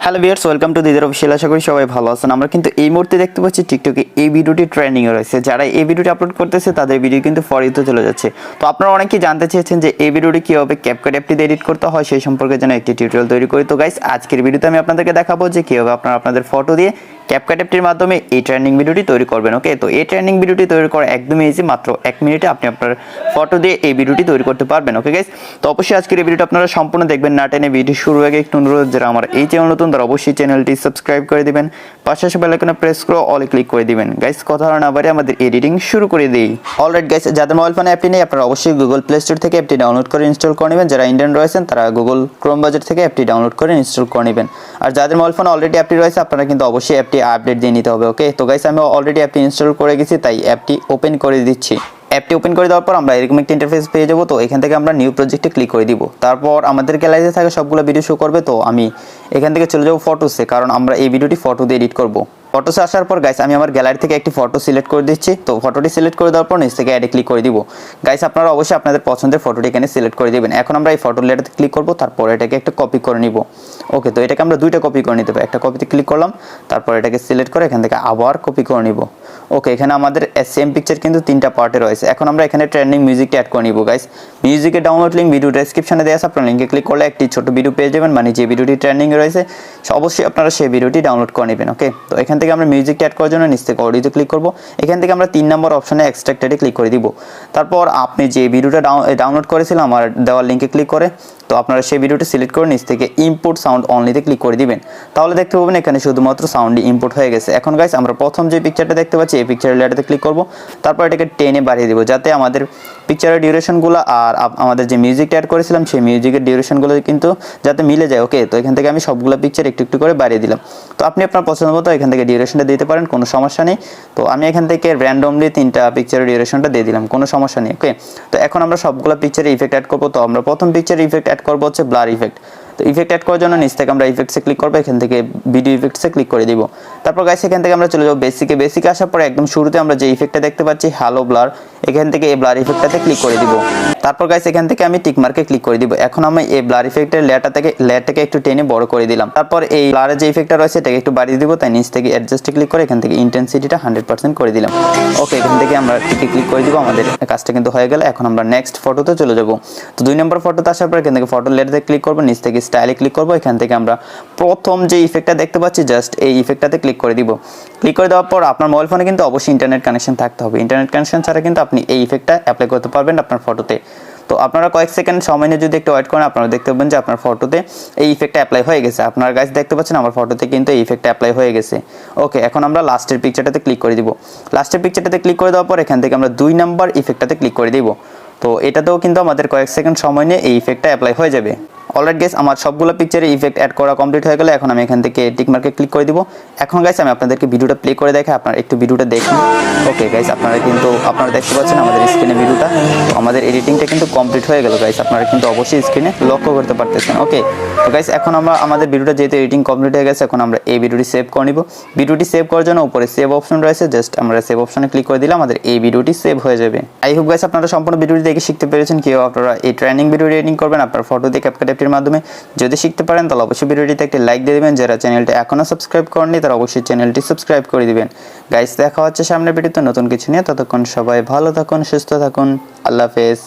Hello viewers, welcome to Didar official. আশা করি সবাই ভালো আছেন। আমরা কিন্তু এই মুহূর্তে দেখতে পাচ্ছি টিকটকে এই ভিডিওটি ট্রেন্ডিংয়ে রয়েছে। যারা এই ভিডিওটি আপলোড করতেছে তাদের ভিডিও কিন্তু ফর ইউতে চলে যাচ্ছে। তো আপনারা অনেকেই জানতে চেয়েছেন যে এই ভিডিওটি কীভাবে ক্যাপকাট অ্যাপটিতে এডিট করতে হয়, সেই সম্পর্কে যেন একটি টিউটোরিয়াল তৈরি করি। তো গাইস, আজকের ভিডিওতে আমি আপনাদেরকে দেখাবো যে কীভাবে আপনারা আপনাদের ফটো দিয়ে ক্যাপকাট অ্যাপটির মাধ্যমে এই ট্রেন্ডিং ভিডিওটি তৈরি করবেন। ওকে, তো এই ট্রেন্ডিং ভিডিওটি তৈরি করা একদমই ইজি। মাত্র 1 মিনিটে আপনি আপনার ফটো দিয়ে এই ভিডিওটি তৈরি করতে পারবেন। ওকে গাইস, তো অবশ্যই আজকের এই ভিডিওটা আপনারা সম্পূর্ণ দেখবেন, না টেনে। ভিডিও শুরু আগে একটু অনুরোধ, যারা আমার এই চ্যানেল নতুন তারা অবশ্যই চ্যানেলটি সাবস্ক্রাইব করে দিবেন, পাশে বেল আইকনে প্রেস করে অলে ক্লিক করে দিবেন। গাইস, কথা না বাড়িয়ে আমাদের এডিটিং শুরু করে দিই। অলরাইট গাইস, যাদের মোবাইল ফোনে অ্যাপটি নেই আপনারা অবশ্যই গুগল প্লে স্টোর থেকে অ্যাপটি ডাউনলোড করে ইনস্টল করে নেবেন। যারা ইন্ডিয়ান রয়েছেন তারা গুগল ক্রোম বাজার থেকে অ্যাপটি ডাউনলোড করে ইনস্টল করে নেবেন। আর যাদের মোবাইল ফোনে অলরেডি অ্যাপটি রয়েছে আপনারা কিন্তু অবশ্যই অ্যাপটি আপডেট দিয়ে নিতে হবে। ওকে, তো গাইস আমি অলরেডি অ্যাপটি ইনস্টল করে গেছি, তাই অ্যাপটি ওপেন করে দিচ্ছি। অ্যাপটি ওপেন করে দেওয়ার পর আমরা এরকম একটা ইন্টারফেস পেয়ে যাবো। তো এখান থেকে আমরা নিউ প্রজেক্টে ক্লিক করে দিব। তারপর আমাদের গ্যালারিতে থাকা সবগুলো ভিডিও শো করবে। তো আমি এখান থেকে চলে যাবো ফটোসে, কারণ আমরা এই ভিডিওটি ফটো দিয়ে এডিট করব। ফটোসে আসার পর গাইস আমি আমার গ্যালারি থেকে একটি ফটো সিলেক্ট করে দিচ্ছি। তো ফটোটি সিলেক্ট করে দেওয়ার পর নিচ থেকে অ্যাডে ক্লিক করে দিব। গাইস, আপনারা অবশ্যই আপনাদের পছন্দের ফটোটি এখানে সিলেক্ট করে দিবেন। এখন আমরা এই ফটো লেয়ারতে ক্লিক করব, তারপর এটাকে একটা কপি করে নিব। ওকে, তো এটাকে আমরা দুইটা কপি করে নিতে হবে। একটা কপিতে ক্লিক করলাম, তারপর এটাকে সিলেক্ট করে এখান থেকে আবার কপি করে নিব। ওকে, এখানে আমাদের সেম পিকচার কিন্তু 3টা পার্টে রয়েছে। এখন আমরা এখানে ট্রেন্ডিং মিউজিকটা অ্যাড করে নিব। গাইস, মিউজিকের ডাউনলোড লিঙ্ক ভিডিও ডেসক্রিপশনে দেওয়া আছে। আপনারা লিঙ্কে ক্লিক করলে একটি ছোট ভিডিও পেয়ে যাবেন, মানে যে ভিডিওটি ট্রেন্ডিংয়ে রয়েছে অবশ্যই আপনারা সেই ভিডিওটি ডাউনলোড করে নেবেন। ওকে, তো এখান থেকে আমরা মিউজিকটা অ্যাড করার জন্য নিচ থেকে অডিওতে ক্লিক করব। এখান থেকে আমরা 3 নম্বর অপশনে এক্সট্রাক্টেডে ক্লিক করে দিব। তারপর আপনি যে ভিডিওটা ডাউনলোড করেছিলেন আমার দেওয়ার লিঙ্কে ক্লিক করে, তো আপনারা সেই ভিডিওটি সিলেক্ট করে নিচ থেকে ইম্পোর্ট সাউন্ড অনলিতে ক্লিক করে দিবেন। তাহলে দেখতে পাবেন এখানে শুধুমাত্র সাউন্ডই ইম্পোর্ট হয়ে গেছে। এখন গাইস আমরা প্রথম যে পিকচারটা দেখতে পাচ্ছি এই পিকচারের লেয়ারটাতে ক্লিক করব। তারপর এটাকে টেনে বাড়িয়ে দিব, যাতে আমাদের পিকচারের ডিউরেশনগুলো আর আমাদের যে মিউজিকটা অ্যাড করেছিলাম সেই মিউজিকের ডিউরেশনগুলো কিন্তু যাতে মিলে যায়। ওকে, তো এখান থেকে আমি সবগুলো পিকচার একটু একটু করে বাড়িয়ে দিলাম। তো আপনি আপনার পছন্দ মতো এখান থেকে ডিউরেশনটা দিতে পারেন, কোনো সমস্যা নেই। তো আমি এখান থেকে র্যান্ডমলি 3টা পিকচারের ডিউরেশনটা দিয়ে দিলাম, কোনো সমস্যা নেই। ওকে, তো এখন আমরা সবগুলো পিকচারে ইফেক্ট অ্যাড করবো। তো আমরা প্রথম পিকচারে ইফেক্ট অ্যাড করবো হচ্ছে ব্লার ইফেক্ট। তো ইফেক্ট অ্যাড করার জন্য নিচ থেকে আমরা ইফেক্টসে ক্লিক করবো, এখান থেকে ভিডিও ইফেক্টসে ক্লিক করে দিব। তারপর গাইস এখান থেকে আমরা চলে যাবো বেসিকে আসার পরে একদম শুরুতে আমরা যে ইফেক্টটা দেখতে পাচ্ছি হ্যালো ব্লার, এখান থেকে এই ব্লার ইফেক্টটাতে ক্লিক করে দিব। তারপর গাইস এখান থেকে আমি টিক মার্কে ক্লিক করে দিব। এখন আমি এই ব্লার ইফেক্টের লেয়ারটাকে একটু টেনে বড় করে দিলাম। তারপর এই ব্লারের যে ইফেক্টটা রয়েছে এটাকে একটু বাড়িয়ে দিব, তাই নিচ থেকে অ্যাডজাস্টে ক্লিক করে এখান থেকে ইন্টেন্সিটিটা 100% করে দিলাম। ওকে, এখান থেকে আমরা টিকে ক্লিক করে দিব। আমাদের কাজটা কিন্তু হয়ে গেল। এখন আমরা নেক্সট ফটোতে চলে যাব। তো 2 নম্বর ফটোতে আসার পর এখান থেকে ফটো লেয়ারতে ক্লিক করব, নিচ থেকে স্টাইলে ক্লিক করব। এখান থেকে আমরা প্রথম যে ইফেক্টটা দেখতে পাচ্ছি জাস্ট এই ইফেক্টটাতে ক্লিক করে দিব। ক্লিক করে দেওয়ার পর আপনার মোবাইল ফোনে কিন্তু অবশ্যই ইন্টারনেট কানেকশন থাকতে হবে। ইন্টারনেট কানেকশন ছাড়া কিন্তু আপনি এই ইফেক্টটা অ্যাপ্লাই করতে পারবেন আপনার ফটোতে। তো আপনারা কয়েক সেকেন্ড সময় নিয়ে যদি একটু ওয়েট করেন আপনারা দেখতে পাবেন যে আপনার ফটোতে এই ইফেক্টটা অ্যাপ্লাই হয়ে গেছে। আপনারা গাইস দেখতে পাচ্ছেন আমার ফটোতে কিন্তু এই ইফেক্টটা অ্যাপ্লাই হয়ে গেছে। ওকে, এখন আমরা লাস্টের পিকচারটাতে ক্লিক করে দিব। লাস্টের পিকচারটাতে ক্লিক করে দেওয়ার পর এখান থেকে আমরা 2 নম্বর ইফেক্টটাতে ক্লিক করে দিব। তো এটাতেও কিন্তু আমাদের কয়েক সেকেন্ড সময় নিয়ে এই ইফেক্টটা অ্যাপ্লাই হয়ে যাবে। অলরাইট গাইস, আমার সবগুলো পিকচারে ইফেক্ট অ্যাড করা কমপ্লিট হয়ে গেলে এখন আমি এখান থেকে টিক মার্কে ক্লিক করে দিব। এখন গাইস আমি আপনাদেরকে ভিডিওটা প্লে করে দেখাই, আপনারা একটু ভিডিওটা দেখুন। ওকে গাইস, আপনারা দেখতে পাচ্ছেন আমাদের স্ক্রিনে ভিডিওটা। তো আমাদের এডিটিংটা কিন্তু কমপ্লিট হয়ে গেল গাইস, আপনারা কিন্তু অবশ্যই স্ক্রিনে লক্ষ্য করতে পারতেছেন। ওকে, তো গাইস এখন আমাদের ভিডিওটা যেহেতু এডিটিং কমপ্লিট হয়ে গেছে, এখন আমরা এই ভিডিওটি সেভ করে নিব। ভিডিওটি সেভ করার জন্য উপরে সেভ অপশন রয়েছে, জাস্ট আমরা সেভ অপশনে ক্লিক করে দিলে আমাদের এই ভিডিওটি সেভ হয়ে যাবে। আই হোপ গাইস আপনারা সম্পূর্ণ ভিডিওটি দেখে শিখতে পেরেছেন কিভাবে আপনারা এই ট্রেনিং ভিডিও এডিটিং করবেন আপনার ফটো দিয়ে ক্যাপকাট অ্যাপটির মাধ্যমে। যদি শিখতে পারেন তাহলে অবশ্যই ভিডিওটিতে একটি লাইক দিয়ে দিবেন। যারা চ্যানেলটি এখনো সাবস্ক্রাইব করেননি তারা অবশ্যই চ্যানেলটি সাবস্ক্রাইব করে দিবেন। গাইস, দেখা হচ্ছে সামনের ভিডিওতে নতুন কিছু নিয়ে। ততক্ষণ সবাই ভালো থাকুন, সুস্থ থাকুন। আল্লাহ হাফেজ।